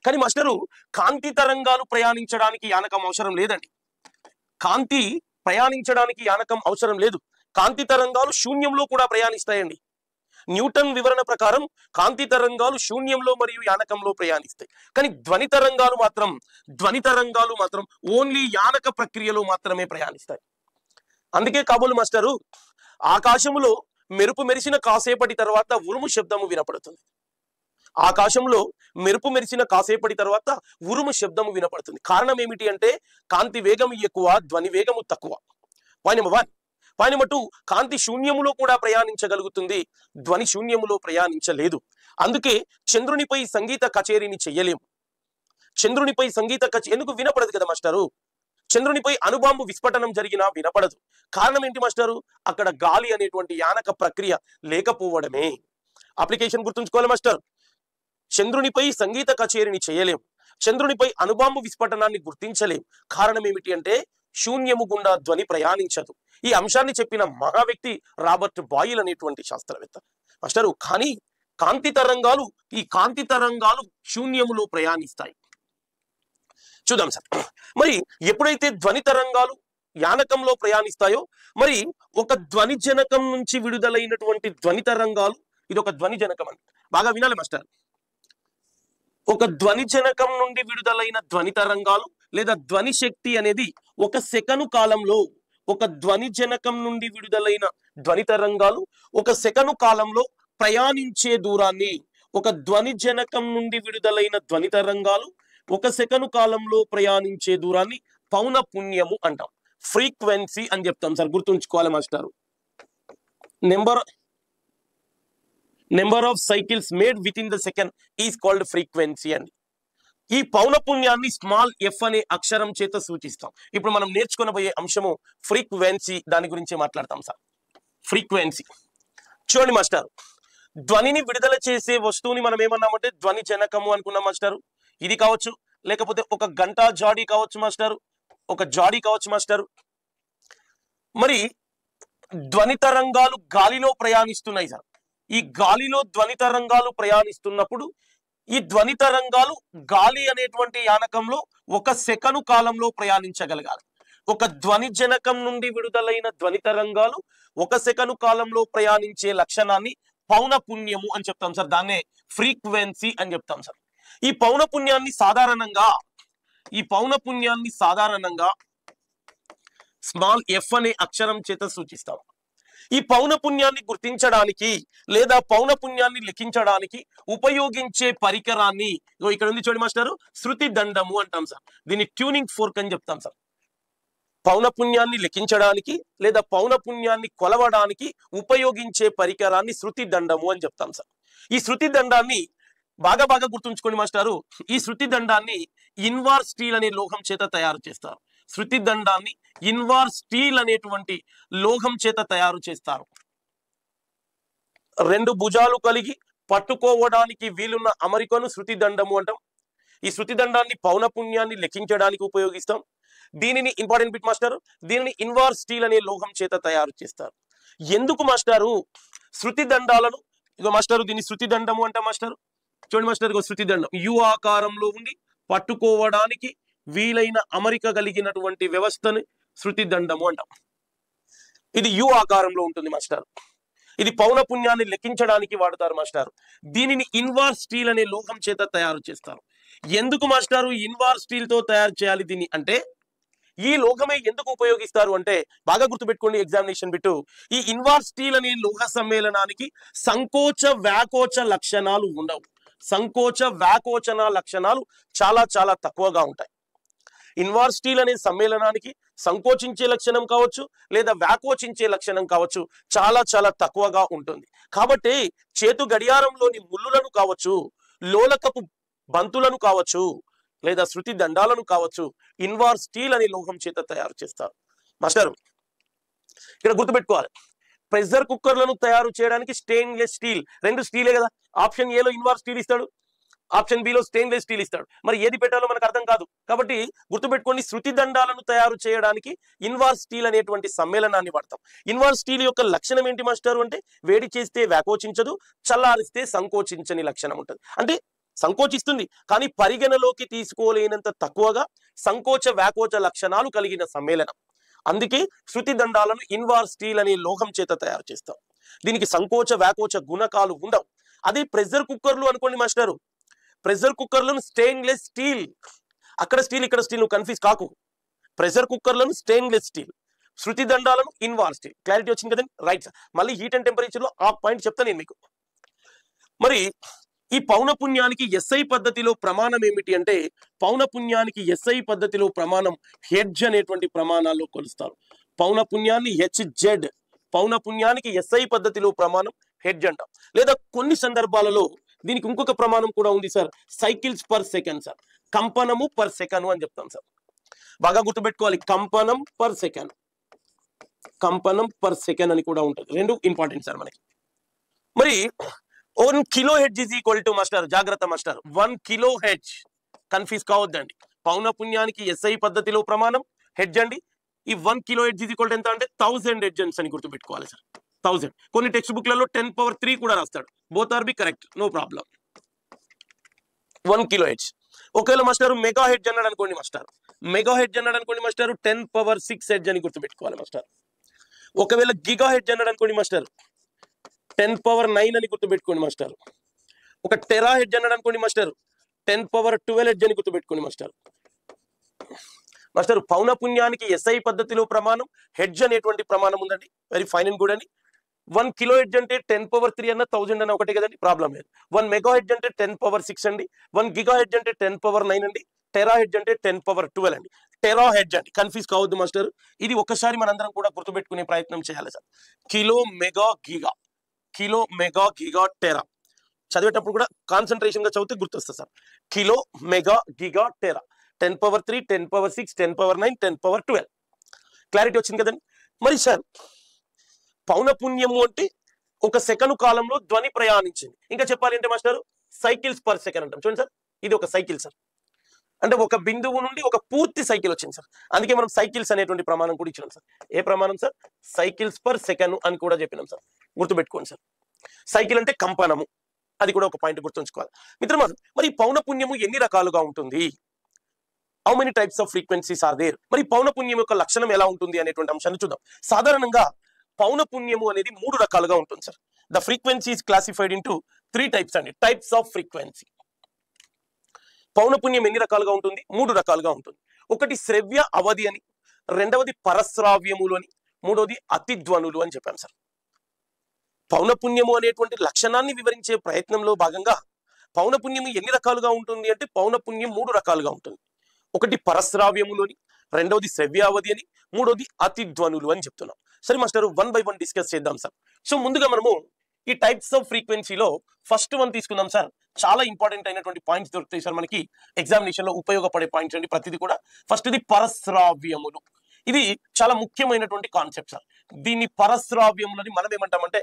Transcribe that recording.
కానీ మాస్టరు కాంతి తరంగాలు ప్రయాణించడానికి యానకం అవసరం లేదండి. కాంతి ప్రయాణించడానికి యానకం అవసరం లేదు. కాంతి తరంగాలు శూన్యంలో కూడా ప్రయాణిస్తాయండి. న్యూటన్ వివరణ ప్రకారం కాంతి తరంగాలు శూన్యంలో మరియు యానకంలో ప్రయాణిస్తాయి. కానీ ధ్వని తరంగాలు మాత్రం ఓన్లీ యానక ప్రక్రియలో మాత్రమే ప్రయాణిస్తాయి. అందుకే కాబోలు మాస్టరు ఆకాశంలో మెరుపు మెరిసిన కాసేపటి తర్వాత ఉరుము శబ్దము వినపడుతుంది. ఆకాశంలో మెరుపు మెరిసిన కాసేపటి తర్వాత ఉరుము శబ్దము వినపడుతుంది. కారణం ఏమిటి అంటే కాంతి వేగం ఎక్కువ, ధ్వని వేగము తక్కువ. Point number 1. పాయింట్ నెంబర్ 2, కాంతి శూన్యములో కూడా ప్రయాణించగలుగుతుంది, ధ్వని శూన్యములో ప్రయాణించలేదు. అందుకే చంద్రునిపై సంగీత కచేరీని చెయ్యలేము. చంద్రునిపై సంగీత ఎందుకు వినపడదు కదా మాస్టారు? చంద్రునిపై అణుబాంబు విస్ఫోటనం జరిగినా వినపడదు. కారణం ఏంటి మాస్టారు? అక్కడ గాలి అనేటువంటి యానక ప్రక్రియ లేకపోవడమే. అప్లికేషన్ గుర్తుంచుకోవాలి మాస్టర్. చంద్రునిపై సంగీత కచేరీని చేయలేం, చంద్రునిపై అణుబాంబు విస్ఫోటనాన్ని గుర్తించలేం. కారణం ఏమిటి అంటే శూన్యము గుండా ధ్వని ప్రయాణించదు. ఈ అంశాన్ని చెప్పిన మహా వ్యక్తి రాబర్ట్ బాయిల్ అనేటువంటి శాస్త్రవేత్త మాస్టరు. కానీ ఈ కాంతి తరంగాలు శూన్యములో ప్రయాణిస్తాయి. చూద్దాం సార్. మరి ఎప్పుడైతే ధ్వని తరంగాలు యానకంలో ప్రయాణిస్తాయో, మరి ఒక ధ్వని జనకం నుంచి విడుదలైనటువంటి ధ్వని తరంగాలు, ఇది ఒక ధ్వని జనకం అని బాగా వినాలి మాస్టర్. ఒక ధ్వని జనకం నుండి విడుదలైన ధ్వని తరంగాలు లేదా ధ్వని శక్తి అనేది ఒక సెకను కాలంలో, ఒక ధ్వని జనకం నుండి విడుదలైన ధ్వని తరంగాలు ఒక సెకను కాలంలో ప్రయాణించే దూరాన్ని, ఒక ధ్వని జనకం నుండి విడుదలైన ధ్వని తరంగాలు ఒక సెకను కాలంలో ప్రయాణించే దూరాన్ని పౌనఃపున్యము అంటాం, ఫ్రీక్వెన్సీ అని చెప్తాం సార్. గుర్తుంచుకోవాలి మాస్టారు. Number of cycles made with in the second is called frequency అండి. ఈ పౌనఃపున్యాన్ని స్మాల్ ఎఫ్ అనే అక్షరం చేత సూచిస్తాం. ఇప్పుడు మనం నేర్చుకునబోయే అంశము ఫ్రీక్వెన్సీ, దాని గురించి మాట్లాడతాం సార్. ఫ్రీక్వెన్సీ చూడండి మాస్టర్, ధ్వనిని విడుదల చేసే వస్తువుని మనం ఏమన్నామంటే ధ్వని జనకము అనుకున్నాం మాస్టారు. ఇది కావచ్చు, లేకపోతే ఒక గంట జాడీ కావచ్చు మాస్టారు, ఒక జాడీ కావచ్చు మాస్టారు. మరి ధ్వని తరంగాలు గాలిలో ప్రయాణిస్తున్నాయి సార్. ఈ గాలిలో ధ్వని తరంగాలు ప్రయాణిస్తున్నప్పుడు ఈ ధ్వని తరంగాలు గాలి అనేటువంటి యానకంలో ఒక సెకను కాలంలో ప్రయాణించగలగాలి. ఒక ధ్వని జనకం నుండి విడుదలైన ధ్వని తరంగాలు ఒక సెకను కాలంలో ప్రయాణించే లక్షణాన్ని పౌనఃపున్యము అని చెప్తాం సార్. దాన్నే ఫ్రీక్వెన్సీ అని చెప్తాం సార్. ఈ పౌనఃపున్యాన్ని సాధారణంగా స్మాల్ ఎఫ్ అనే అక్షరం చేత సూచిస్తాం. ఈ పౌనఃపున్యాన్ని గుర్తించడానికి లేదా పౌనఃపున్యాన్ని లెక్కించడానికి ఉపయోగించే పరికరాన్ని ఇక్కడ ఉంది చూడండి మాస్టారు, శృతి దండము అంటాం సార్. దీన్ని ట్యూనింగ్ ఫోర్క్ అని చెప్తాం సార్. పౌనఃపున్యాన్ని లెక్కించడానికి లేదా పౌనఃపున్యాన్ని కొలవడానికి ఉపయోగించే పరికరాన్ని శృతి దండము అని చెప్తాం సార్. ఈ శృతి దండాన్ని బాగా గుర్తుంచుకోండి మాస్టారు. ఈ శృతి దండాన్ని ఇన్వార్ స్టీల్ అనే లోహం చేత తయారు చేస్తారు. శృతి దండాన్ని ఇన్వార్ స్టీల్ అనేటువంటి లోహం చేత తయారు చేస్తారు. 2 భుజాలు కలిగి పట్టుకోవడానికి వీలున్న అమరికను శృతి దండము అంటాం. ఈ శృతి దండాన్ని పౌనఃపున్యాన్ని లెక్కించడానికి ఉపయోగిస్తాం. దీనిని ఇంపార్టెంట్ బిట్ మాస్టర్, దీనిని ఇన్వార్ స్టీల్ అనే లోహం చేత తయారు చేస్తారు. ఎందుకు మాస్టారు శృతి దండాలను, ఇగో మాస్టారు దీన్ని శృతి దండము అంటాం మాస్టారు. చూడండి మాస్టర్, ఇగో శృతి దండం యు ఆకారంలో ఉండి పట్టుకోవడానికి వీలైన అమరిక కలిగినటువంటి వ్యవస్థని శృతి దండము అంటాం. ఇది యు ఆకారంలో ఉంటుంది మాస్టర్. ఇది పౌనఃపున్యాన్ని లెక్కించడానికి వాడతారు మాస్టర్. దీనిని ఇన్వార్ స్టీల్ అనే లోహం చేత తయారు చేస్తారు. ఎందుకు మాస్టారు ఇన్వార్ స్టీల్ తో తయారు చేయాలి దీన్ని అంటే, ఈ లోహమే ఎందుకు ఉపయోగిస్తారు అంటే బాగా గుర్తుపెట్టుకోండి ఎగ్జామినేషన్ బిట్టు. ఈ ఇన్వార్ స్టీల్ అనే లోహ సమ్మేళనానికి సంకోచ వ్యాకోచ లక్షణాలు ఉండవు. సంకోచ వ్యాకోచన లక్షణాలు చాలా తక్కువగా ఉంటాయి. ఇన్వార్ స్టీల్ అనే సమ్మేళనానికి సంకోచించే లక్షణం కావచ్చు లేదా వ్యాకోచించే లక్షణం కావచ్చు చాలా తక్కువగా ఉంటుంది. కాబట్టి చేతు గడియారంలోని ముళ్ళులను కావచ్చు, లోలకపు బంతులను కావచ్చు లేదా శృతి దండాలను కావచ్చు ఇన్వార్ స్టీల్ అనే లోహం చేత తయారు చేస్తారు. మాస్టర్ ఇక్కడ గుర్తుపెట్టుకోవాలి, ప్రెషర్ కుక్కర్లను తయారు చేయడానికి స్టెయిన్లెస్ స్టీల్, 2 స్టీలే కదా. ఆప్షన్ ఏలో ఇన్వార్ స్టీల్ ఇస్తాడు, ఆప్షన్ బిలో స్టెయిన్లెస్ స్టీల్ ఇస్తాడు. మరి ఏది పెట్టాలో మనకు అర్థం కాదు. కాబట్టి గుర్తుపెట్టుకోండి, శృతి దండాలను తయారు చేయడానికి ఇన్వార్ స్టీల్ అనేటువంటి సమ్మేళనాన్ని వాడతాం. ఇన్వార్ స్టీల్ యొక్క లక్షణం ఏంటి మాస్టర్ అంటే వేడి చేస్తే వ్యాకోచించదు, చల్లారిస్తే సంకోచించని లక్షణం ఉంటుంది. అంటే సంకోచిస్తుంది, కానీ పరిగణలోకి తీసుకోలేనంత తక్కువగా సంకోచ వ్యాకోచ లక్షణాలు కలిగిన సమ్మేళనం. అందుకే శృతి దండాలను ఇన్వార్ స్టీల్ అనే లోహం చేత తయారు చేస్తాం. దీనికి సంకోచ వ్యాకోచ గుణకాలు ఉండవు. అదే ప్రెషర్ కుక్కర్లు అనుకోండి మాస్టారు, ప్రెషర్ కుక్కర్లను స్టెయిన్లెస్ స్టీల్, అక్కడ స్టీల్ ఇక్కడ స్టీల్, నువ్వు కన్ఫ్యూజ్ కాకు. ప్రెషర్ కుక్కర్లను స్టెయిన్లెస్ స్టీల్, శృతి దండాలను ఇన్వార్ స్టీల్. క్లారిటీ వచ్చింది కదండి, రైట్ సార్. మళ్ళీ హీట్ అండ్ టెంపరేచర్ లో ఆ పాయింట్ చెప్తాను నేను మీకు. మరి ఈ పౌనపున్యానికి ఎస్ఐ పద్ధతిలో ప్రమాణం ఏమిటి అంటే, పౌనపున్యానికి ఎస్ఐ పద్ధతిలో ప్రమాణం హెడ్జ్ అనేటువంటి ప్రమాణాల్లో కొలుస్తారు. పౌనపున్యాన్ని హెచ్జెడ్, పౌనపున్యానికి ఎస్ఐ పద్ధతిలో ప్రమాణం హెడ్జ్ అంటాం. లేదా కొన్ని సందర్భాలలో దీనికి ఇంకొక ప్రమాణం కూడా ఉంది sir, cycles per second sir, కంపనము పర్ సెకండ్ అని చెప్తాం సార్. బాగా గుర్తుపెట్టుకోవాలి, కంపనం పర్ సెకండ్, కంపనం పర్ సెకండ్ అని కూడా ఉంటుంది. రెండు ఇంపార్టెంట్ సార్ మనకి. మరి 1 kilohertz is equal to master, జాగ్రత్త మాస్టర్, 1 కిలో హెడ్జ్, కన్ఫ్యూజ్ కావద్దండి. పౌనపున్యానికి ఎస్ఐ పద్ధతిలో ప్రమాణం హెడ్జ్ అండి. ఈ 1 kilohertz is equal to ఎంత అంటే 1000 హెడ్జన్స్ అని గుర్తుపెట్టుకోవాలి సార్. 1000, కొన్ని టెక్స్ట్ బుక్లలో 10³ కూడా రాస్తాడు. Both are be correct, no problem. 1 kilohertz. ఒకవేళ మాస్టర్ మెగా హెడ్జ్ అన్నాడు అనుకోండి మాస్టర్, మెగా హెడ్జ్ అన్నాడు అనుకోండి మాస్టర్, 10⁶ హెడ్జ్ అని గుర్తుపెట్టుకోవాలి మాస్టర్. ఒకవేళ గిగా హెడ్జ్ అన్నాడు అనుకోండి మాస్టర్, 10⁹ అని గుర్తుపెట్టుకోండి మాస్టర్. ఒక టెరా హెడ్జ్ అన్నాడు అనుకోండి మాస్టర్, 10⁻12 హెడ్జ్ అని గుర్తుపెట్టుకోండి మాస్టర్. మాస్టర్ పౌనపున్యానికి ఎస్ఐ పద్ధతిలో ప్రమాణం హెడ్జ్ అనేటువంటి ప్రమాణం ఉందండి, వెరీ ఫైన్ అండ్ గుడ్ అండి. 1 కిలో హెడ్జ్ అంటే 10⁻3 అన్న 1000 అన్న ఒకటే కదండి, ప్రాబ్లం లేదు. 1 మెగా హెడ్జ్ అంటే 10⁻6 అండి, 1 గిగా హెడ్జ్ అంటే 10⁻9 అండి, టెరా హెడ్జ్ అంటే 10⁻12 అండి. టెరా హెడ్జ్ అండి, కన్ఫ్యూజ్ కావద్దు మాస్టర్. ఇది ఒక్కసారి మనందరం కూడా గుర్తుపెట్టుకునే ప్రయత్నం చేయాలి sir. Kilo mega giga, kilo mega giga Tera, చదివేటప్పుడు కూడా కాన్సన్ట్రేషన్ గా చదివితే గుర్తొస్తుంది sir. Kilo mega giga Tera, 10⁻3, 10⁻6, 10⁻9, 10⁻12. Clarity వచ్చింది కదండి. మరి సార్ పౌనపున్యము అంటే ఒక సెకను కాలంలో ధ్వని ప్రయాణించింది. ఇంకా చెప్పాలి అంటే మాస్టర్ సైకిల్స్ పర్ సెకండ్ అంటాం. చూడండి సార్, ఇది ఒక సైకిల్ సార్, అంటే ఒక బిందువు నుండి ఒక పూర్తి సైకిల్ వచ్చింది సార్. అందుకే మనం సైకిల్స్ అనేటువంటి ప్రమాణం కూడా ఇచ్చినాం సార్. ఏ ప్రమాణం సార్? సైకిల్స్ పర్ సెకండ్ అని కూడా చెప్పినాం సార్, గుర్తుపెట్టుకోండి సార్. సైకిల్ అంటే కంపనము, అది కూడా ఒక పాయింట్ గుర్తుంచుకోవాలి మిత్రమా. మరి పౌనపున్యము ఎన్ని రకాలుగా ఉంటుంది? How many types of frequencies are there? మరి పౌనపున్యం యొక్క లక్షణం ఎలా ఉంటుంది అనేటువంటి అంశాన్ని చూద్దాం. సాధారణంగా పౌనపున్యము అనేది 3 రకాలుగా ఉంటుంది sir. The frequency is classified into 3 types అండి, టైప్స్ ఆఫ్ ఫ్రీక్వెన్సీ. పౌనపున్యం ఎన్ని రకాలుగా ఉంటుంది? 3 రకాలుగా ఉంటుంది. ఒకటి శ్రవ్య అవధి అని, రెండవది పరశ్రావ్యములు అని, మూడవది అతిధ్వనులు అని చెప్పాను సార్. పౌనపున్యము అనేటువంటి లక్షణాన్ని వివరించే ప్రయత్నంలో భాగంగా పౌనపున్యము ఎన్ని రకాలుగా ఉంటుంది అంటే, పౌనపున్యం 3 రకాలుగా ఉంటుంది. ఒకటి పరశ్రావ్యములు అని, రెండవది శ్రవ్యావధి అని, మూడవది అతిధ్వనులు అని చెప్తున్నాం. సరే మాస్టర్, 1 by 1 డిస్కస్ చేద్దాం సార్. సో ముందుగా మనము ఈ టైప్స్ ఆఫ్ ఫ్రీక్వెన్సీలో ఫస్ట్ వన్ తీసుకుందాం సార్. చాలా ఇంపార్టెంట్ అయినటువంటి పాయింట్స్ దొరుకుతాయి సార్ మనకి ఎగ్జామినేషన్ లో, ఉపయోగపడే పాయింట్స్ అండి ప్రతిదీ కూడా. ఫస్ట్ ఇది పరశ్రావ్యములు. ఇది చాలా ముఖ్యమైనటువంటి కాన్సెప్ట్ సార్. దీన్ని పరశ్రావ్యములని మనం ఏమంటామంటే